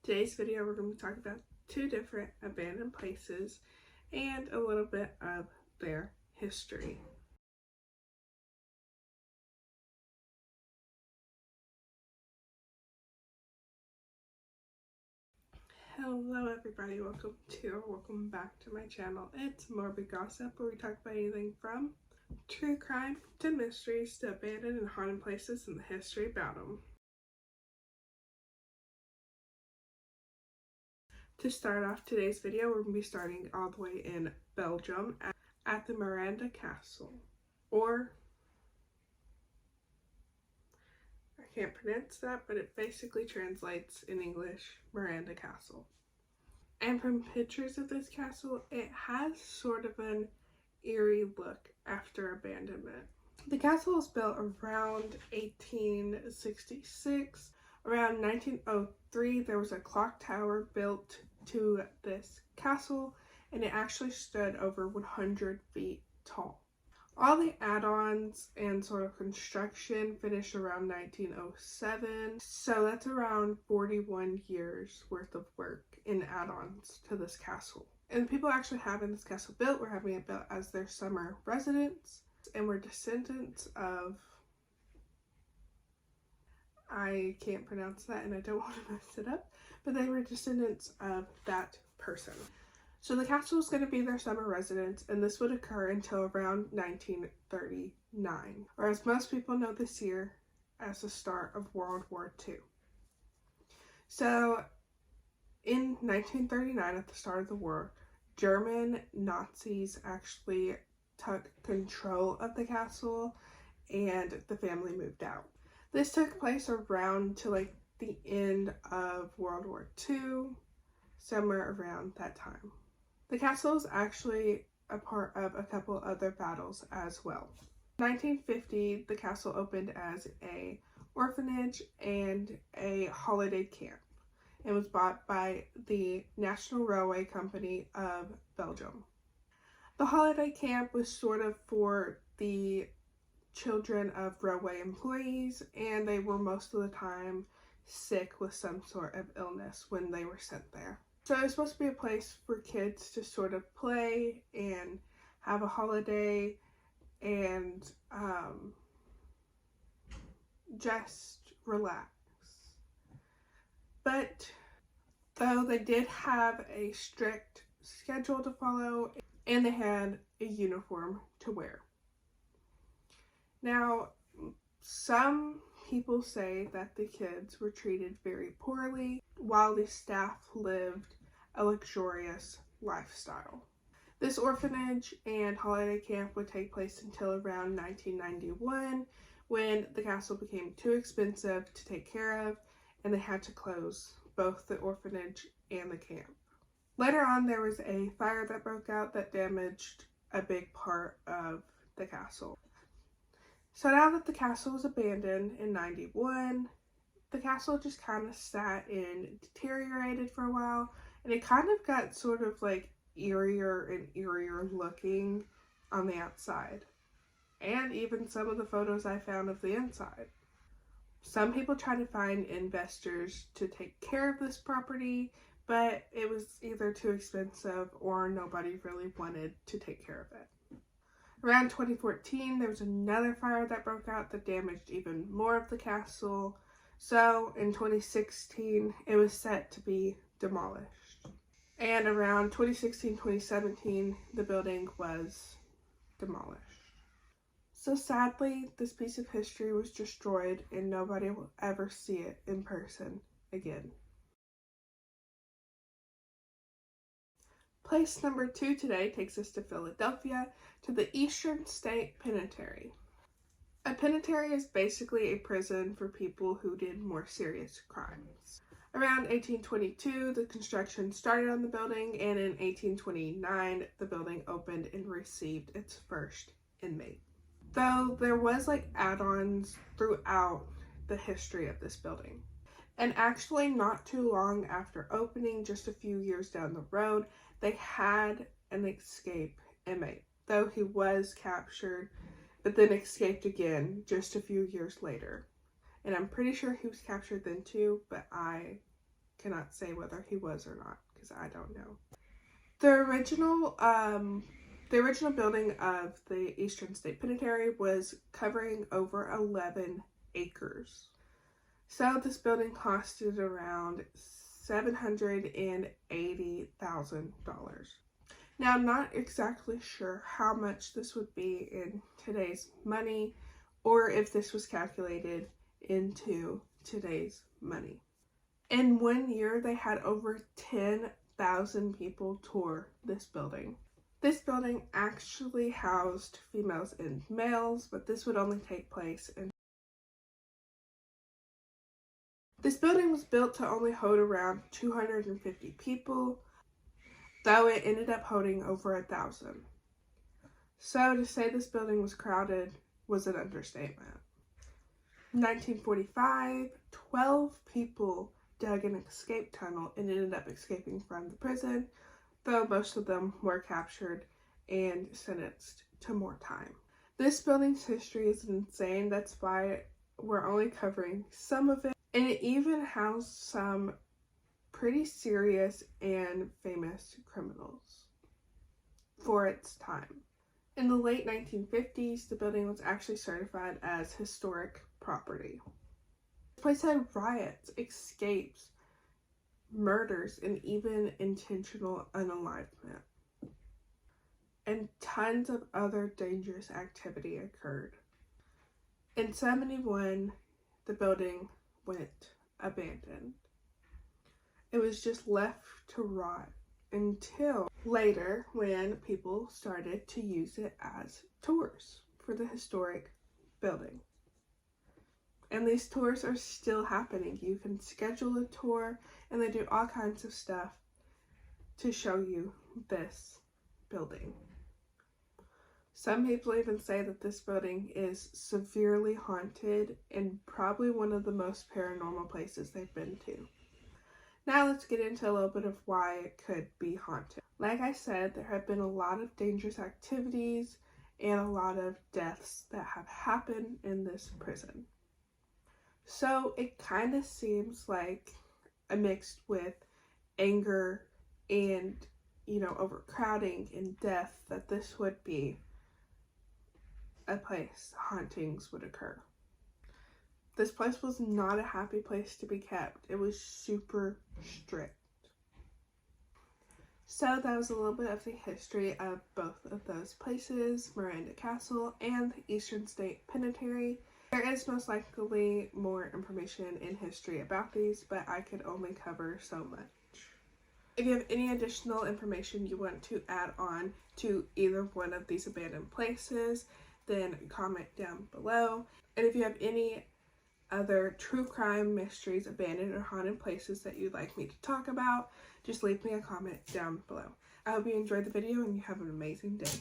Today's video we're going to be talking about two different abandoned places and a little bit of their history. Hello everybody, welcome back to my channel. It's Morbid Gossip, where we talk about anything from true crime to mysteries to abandoned and haunted places and the history about them. To start off today's video, we're going to be starting all the way in Belgium at the Miranda Castle, or I can't pronounce that, but it basically translates in English Miranda Castle. And from pictures of this castle, it has sort of an eerie look after abandonment. The castle was built around 1866. Around 1903, there was a clock tower built to this castle, and it actually stood over 100 feet tall. All the add-ons and sort of construction finished around 1907, so that's around 41 years worth of work in add-ons to this castle. And the people actually having this castle built were having it built as their summer residence, and were descendants of, I can't pronounce that and I don't want to mess it up, but they were descendants of that person. So the castle was going to be their summer residence, and this would occur until around 1939, or as most people know this year as the start of World War II. So in 1939, at the start of the war, German Nazis actually took control of the castle and the family moved out. This took place around to like the end of World War II, somewhere around that time. The castle is actually a part of a couple other battles as well. In 1950, the castle opened as an orphanage and a holiday camp. It was bought by the National Railway Company of Belgium. The holiday camp was sort of for the children of railway employees, and they were most of the time sick with some sort of illness when they were sent there. So it was supposed to be a place for kids to sort of play and have a holiday and just relax. But though they did have a strict schedule to follow, and they had a uniform to wear. Now, some people say that the kids were treated very poorly while the staff lived a luxurious lifestyle. This orphanage and holiday camp would take place until around 1991, when the castle became too expensive to take care of and they had to close both the orphanage and the camp. Later on, there was a fire that broke out that damaged a big part of the castle. So now that the castle was abandoned in 91, the castle just kind of sat and deteriorated for a while, and it kind of got sort of like eerier and eerier looking on the outside, and even some of the photos I found of the inside. Some people tried to find investors to take care of this property, but it was either too expensive or nobody really wanted to take care of it. Around 2014, there was another fire that broke out that damaged even more of the castle. So in 2016, it was set to be demolished. And around 2016-2017, the building was demolished. So sadly, this piece of history was destroyed and nobody will ever see it in person again. Place number 2 today takes us to Philadelphia, to the Eastern State Penitentiary. A penitentiary is basically a prison for people who did more serious crimes. Around 1822, the construction started on the building, and in 1829, the building opened and received its first inmate. Though there was like add-ons throughout the history of this building. And actually not too long after opening, just a few years down the road, they had an escape inmate, though he was captured, but then escaped again just a few years later. And I'm pretty sure he was captured then too, but I cannot say whether he was or not because I don't know. The original building of the Eastern State Penitentiary was covering over 11 acres. So this building costed around $780,000. Now, I'm not exactly sure how much this would be in today's money or if this was calculated into today's money. In 1 year, they had over 10,000 people tour this building. This building actually housed females and males, but this would only take place in... This building was built to only hold around 250 people, though it ended up holding over 1,000. So to say this building was crowded was an understatement. In 1945, 12 people dug an escape tunnel and ended up escaping from the prison, though most of them were captured and sentenced to more time. This building's history is insane. That's why we're only covering some of it. And it even housed some pretty serious and famous criminals for its time. In the late 1950s, the building was actually certified as historic property. The place had riots, escapes, murders, and even intentional unalivement. And tons of other dangerous activity occurred. In 1971, the building went abandoned. It was just left to rot until later when people started to use it as tours for the historic building. And these tours are still happening. You can schedule a tour and they do all kinds of stuff to show you this building. Some people even say that this building is severely haunted and probably one of the most paranormal places they've been to. Now let's get into a little bit of why it could be haunted. Like I said, there have been a lot of dangerous activities and a lot of deaths that have happened in this prison. So it kind of seems like a mixed with anger and, overcrowding and death, that this would be a place hauntings would occur. This place was not a happy place to be kept. It was super strict. So that was a little bit of the history of both of those places, Miranda Castle and the Eastern State Penitentiary. There is most likely more information in history about these, but I could only cover so much. If you have any additional information you want to add on to either one of these abandoned places, then comment down below. And if you have any other true crime, mysteries, abandoned or haunted places that you'd like me to talk about, just leave me a comment down below. I hope you enjoyed the video and you have an amazing day.